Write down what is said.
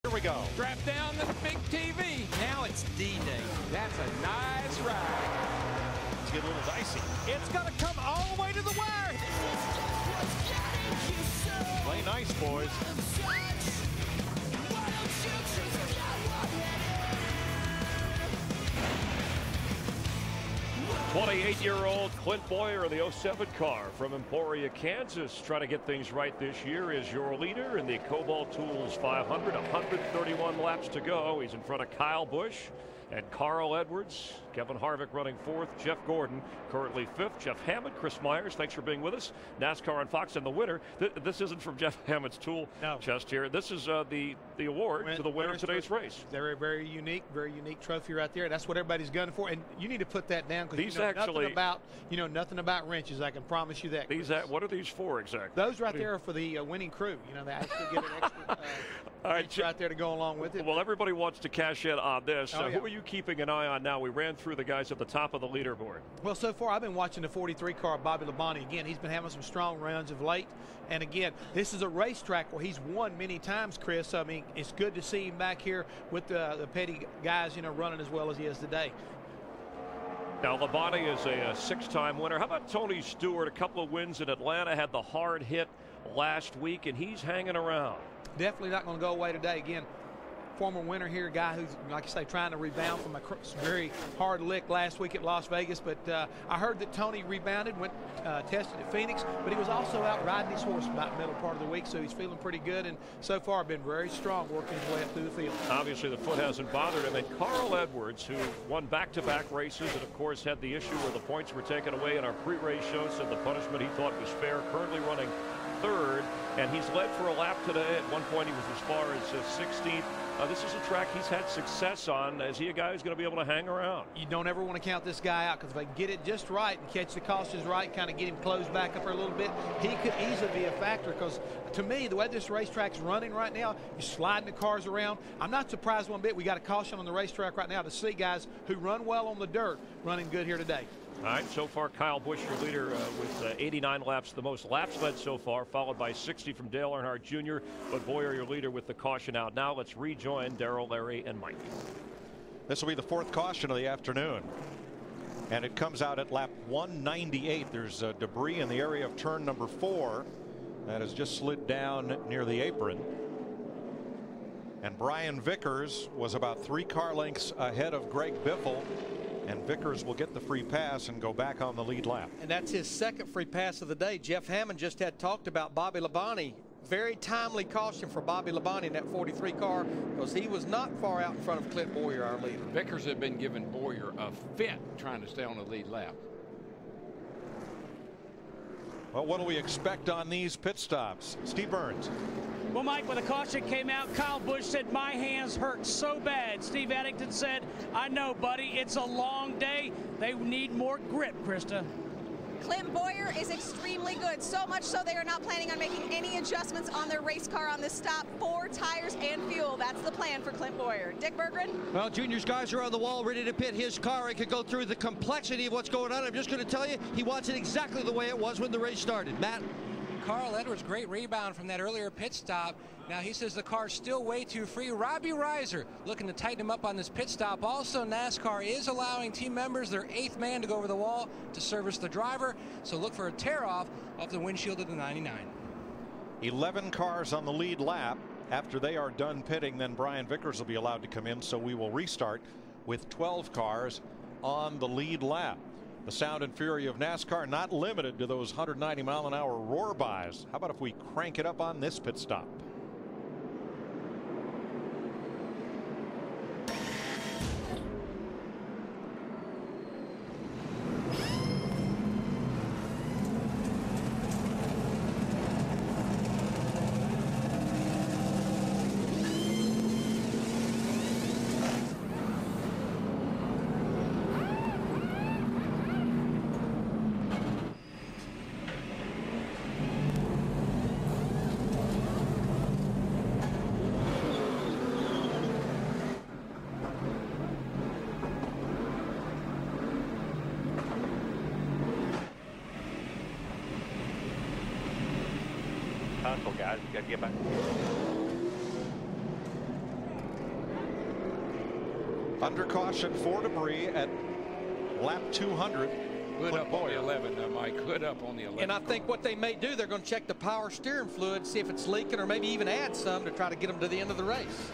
Here we go. Strap down the big TV. Now it's D-Day. That's a nice ride. It's getting a little dicey. It's going to come all the way to the wire. Play nice, boys. 28-year-old Clint Boyer in the 07 car from Emporia, Kansas, trying to get things right this year, is your leader in the Kobalt Tools 500. 131 laps to go. He's in front of Kyle Busch and Carl Edwards. Kevin Harvick running fourth. Jeff Gordon currently fifth. Jeff Hammond, Chris Myers, thanks for being with us. NASCAR on Fox, and the winner. This isn't from Jeff Hammond's tool chest here. This is the award to the winner of today's race. They're very unique trophy right there. That's what everybody's gunning for, and you need to put that down because nothing about wrenches. I can promise you that. What are these for exactly? Those right there are for the winning crew. They actually get an extra. All right, right there to go along with it. Well, everybody wants to cash in on this. Who are you keeping an eye on now? We ran through the guys at the top of the leaderboard. Well, so far I've been watching the 43 car, Bobby Labonte. Again, he's been having some strong runs of late. And again, this is a racetrack where he's won many times, Chris. I mean, it's good to see him back here with the petty guys, running as well as he is today. Now, Labonte is a six-time winner. How about Tony Stewart? A couple of wins in Atlanta, had the hard hit last week, and he's hanging around. Definitely not going to go away today. Again, former winner here, guy who's, like I say, trying to rebound from a very hard lick last week at Las Vegas. But I heard that Tony rebounded, went tested at Phoenix, but he was also out riding his horse about the middle part of the week, so he's feeling pretty good, and so far been very strong working his way up through the field. Obviously, the foot hasn't bothered him. And Carl Edwards, who won back-to-back races and, of course, had the issue where the points were taken away in our pre-race show, said the punishment he thought was fair, currently running third, and he's led for a lap today. At one point, he was as far as 16th. This is a track he's had success on. Is he a guy who's going to be able to hang around? You don't ever want to count this guy out, because if they get it just right and catch the cautions right, kind of get him closed back up here a little bit, he could easily be a factor. Because to me, the way this racetrack's running right now, you're sliding the cars around. I'm not surprised one bit. We got a caution on the racetrack right now to see guys who run well on the dirt running good here today. All right, so far Kyle Busch, your leader, with 89 laps, the most laps led so far, followed by 60 from Dale Earnhardt Jr., but Boyer, your leader, with the caution out. Now let's rejoin Darrell, Larry, and Mike. This will be the fourth caution of the afternoon, and it comes out at lap 198. There's debris in the area of turn number 4 that has just slid down near the apron. And Brian Vickers was about 3 car lengths ahead of Greg Biffle. And Vickers will get the free pass and go back on the lead lap. And that's his second free pass of the day. Jeff Hammond just had talked about Bobby Labonte. Very timely caution for Bobby Labonte in that 43 car, because he was not far out in front of Clint Boyer, our leader. Vickers had been giving Boyer a fit trying to stay on the lead lap. Well, what do we expect on these pit stops? Steve Burns. Well, Mike, when the caution came out, Kyle Busch said, "My hands hurt so bad." Steve Addington said, "I know, buddy. It's a long day. They need more grip, Krista." Clint Boyer is extremely good, so much so they are not planning on making any adjustments on their race car on this stop. 4 tires and fuel. That's the plan for Clint Boyer. Dick Berggren? Well, Junior's guys are on the wall ready to pit his car. It could go through the complexity of what's going on. I'm just going to tell you, he wants it exactly the way it was when the race started. Matt? Carl Edwards, great rebound from that earlier pit stop. Now he says the car's still way too free. Robbie Reiser looking to tighten him up on this pit stop. Also, NASCAR is allowing team members, their 8th man, to go over the wall to service the driver. So look for a tear-off of the windshield of the 99. 11 cars on the lead lap. After they are done pitting, then Brian Vickers will be allowed to come in. So we will restart with 12 cars on the lead lap. The sound and fury of NASCAR not limited to those 190-mile-an-hour roar bys. How about if we crank it up on this pit stop? Console guys, we got to get back. Under caution for debris at lap 200. Hood up on the 11 now, Mike. Hood up on the 11. And I think what they may do, they're going to check the power steering fluid, see if it's leaking, or maybe even add some to try to get them to the end of the race.